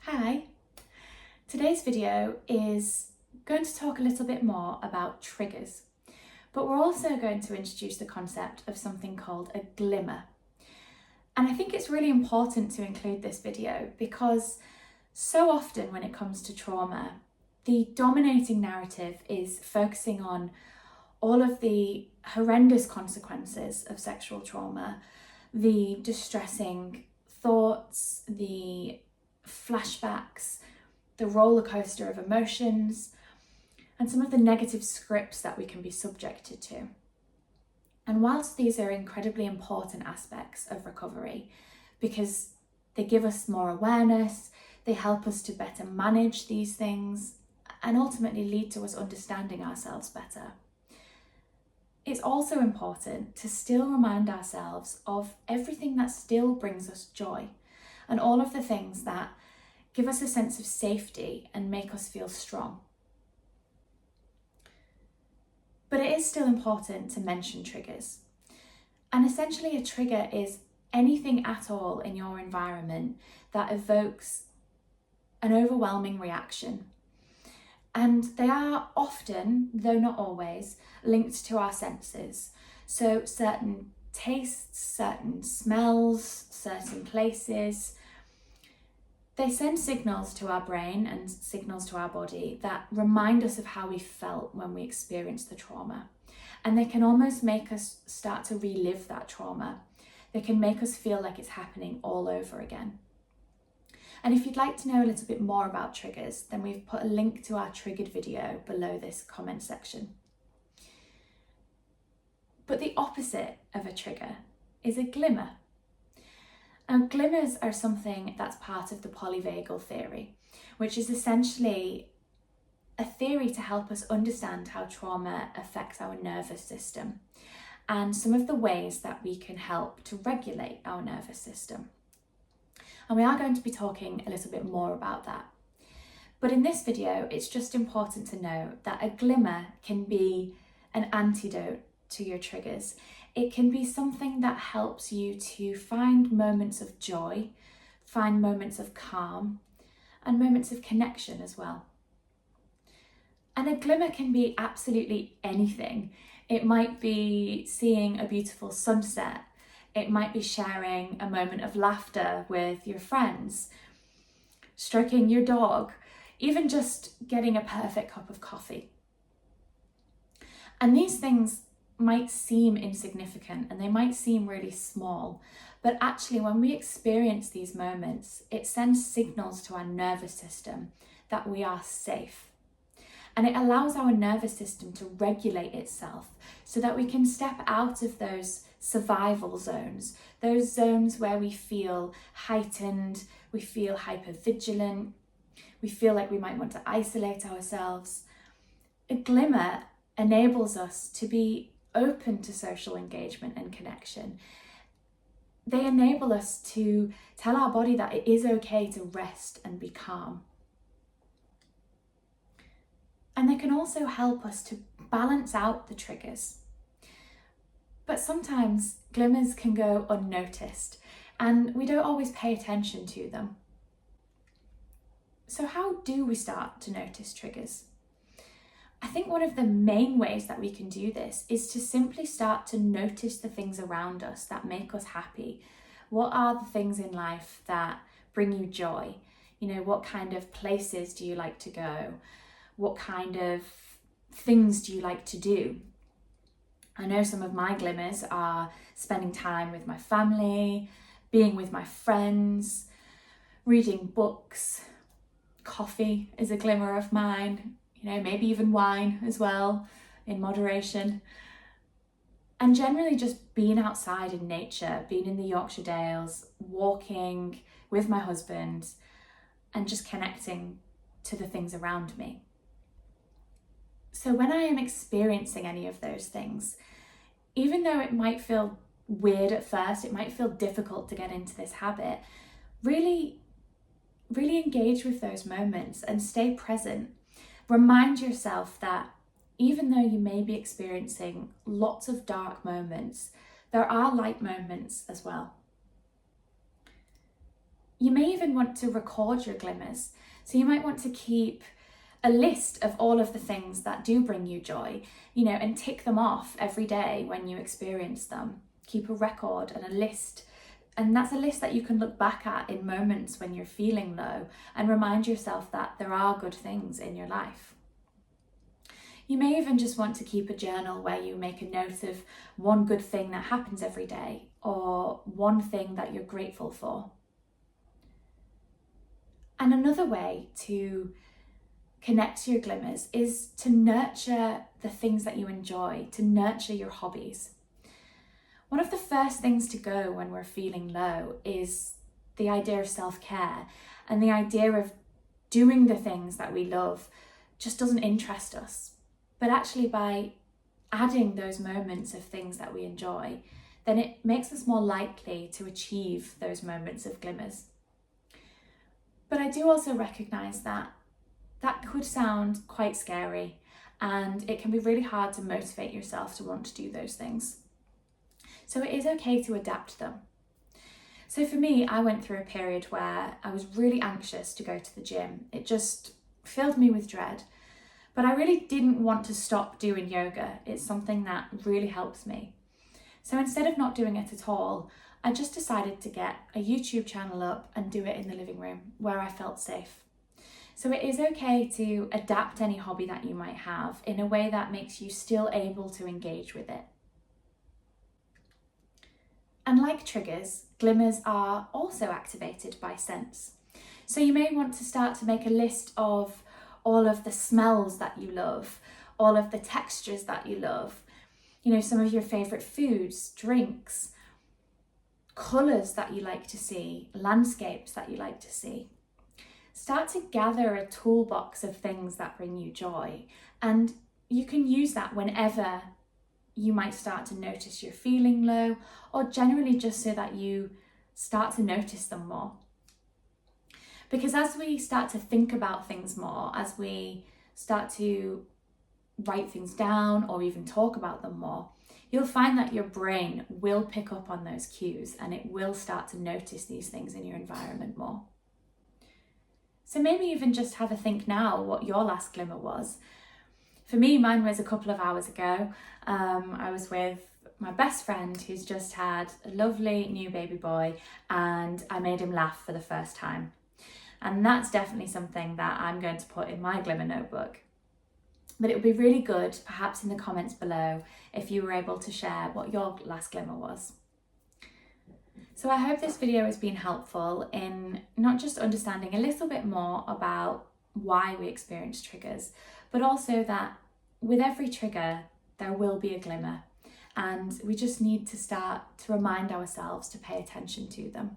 Hi, today's video is going to talk a little bit more about triggers, but we're also going to introduce the concept of something called a glimmer. And I think it's really important to include this video because so often when it comes to trauma, the dominating narrative is focusing on all of the horrendous consequences of sexual trauma, the distressing thoughts, the flashbacks, the roller coaster of emotions, and some of the negative scripts that we can be subjected to. And whilst these are incredibly important aspects of recovery, because they give us more awareness, they help us to better manage these things, and ultimately lead to us understanding ourselves better, it's also important to still remind ourselves of everything that still brings us joy and all of the things that give us a sense of safety and make us feel strong. But it is still important to mention triggers. And essentially a trigger is anything at all in your environment that evokes an overwhelming reaction. And they are often, though not always, linked to our senses. So certain tastes, certain smells, certain places, they send signals to our brain and signals to our body that remind us of how we felt when we experienced the trauma. And they can almost make us start to relive that trauma. They can make us feel like it's happening all over again. And if you'd like to know a little bit more about triggers, then we've put a link to our triggered video below this comment section. But the opposite of a trigger is a glimmer. Now, glimmers are something that's part of the polyvagal theory, which is essentially a theory to help us understand how trauma affects our nervous system and some of the ways that we can help to regulate our nervous system. And we are going to be talking a little bit more about that. But in this video, it's just important to know that a glimmer can be an antidote to your triggers. It can be something that helps you to find moments of joy, find moments of calm, and moments of connection as well. And a glimmer can be absolutely anything. It might be seeing a beautiful sunset. It might be sharing a moment of laughter with your friends, stroking your dog, even just getting a perfect cup of coffee. And these things might seem insignificant and they might seem really small, but actually when we experience these moments, it sends signals to our nervous system that we are safe. And it allows our nervous system to regulate itself so that we can step out of those survival zones, those zones where we feel heightened, we feel hypervigilant, we feel like we might want to isolate ourselves. A glimmer enables us to be open to social engagement and connection. They enable us to tell our body that it is okay to rest and be calm. And they can also help us to balance out the triggers. But sometimes glimmers can go unnoticed and we don't always pay attention to them. So how do we start to notice triggers? I think one of the main ways that we can do this is to simply start to notice the things around us that make us happy. What are the things in life that bring you joy? What kind of places do you like to go? What kind of things do you like to do? I know some of my glimmers are spending time with my family, being with my friends, reading books. Coffee is a glimmer of mine, maybe even wine as well, in moderation. And generally just being outside in nature, being in the Yorkshire Dales, walking with my husband, and just connecting to the things around me. So when I am experiencing any of those things, even though it might feel weird at first, it might feel difficult to get into this habit, really engage with those moments and stay present. Remind yourself that even though you may be experiencing lots of dark moments, there are light moments as well. You may even want to record your glimmers. So you might want to keep a list of all of the things that do bring you joy, and tick them off every day when you experience them. Keep a record and a list. And that's a list that you can look back at in moments when you're feeling low and remind yourself that there are good things in your life. You may even just want to keep a journal where you make a note of one good thing that happens every day or one thing that you're grateful for. And another way to connect to your glimmers is to nurture the things that you enjoy, to nurture your hobbies. One of the first things to go when we're feeling low is the idea of self-care, and the idea of doing the things that we love just doesn't interest us. But actually, by adding those moments of things that we enjoy, then it makes us more likely to achieve those moments of glimmers. But I do also recognise that could sound quite scary, and it can be really hard to motivate yourself to want to do those things. So it is okay to adapt them. So for me, I went through a period where I was really anxious to go to the gym. It just filled me with dread. But I really didn't want to stop doing yoga. It's something that really helps me. So instead of not doing it at all, I just decided to get a YouTube channel up and do it in the living room where I felt safe. So it is okay to adapt any hobby that you might have in a way that makes you still able to engage with it. And like triggers, glimmers are also activated by sense. So you may want to start to make a list of all of the smells that you love, all of the textures that you love, some of your favourite foods, drinks, colours that you like to see, landscapes that you like to see. Start to gather a toolbox of things that bring you joy, and you can use that whenever you might start to notice you're feeling low, or generally just so that you start to notice them more. Because as we start to think about things more, as we start to write things down or even talk about them more, you'll find that your brain will pick up on those cues and it will start to notice these things in your environment more. So maybe even just have a think now what your last glimmer was. For me, mine was a couple of hours ago. I was with my best friend who's just had a lovely new baby boy, and I made him laugh for the first time. And that's definitely something that I'm going to put in my glimmer notebook. But it would be really good, perhaps in the comments below, if you were able to share what your last glimmer was. So I hope this video has been helpful in not just understanding a little bit more about why we experience triggers, but also that with every trigger, there will be a glimmer, and we just need to start to remind ourselves to pay attention to them.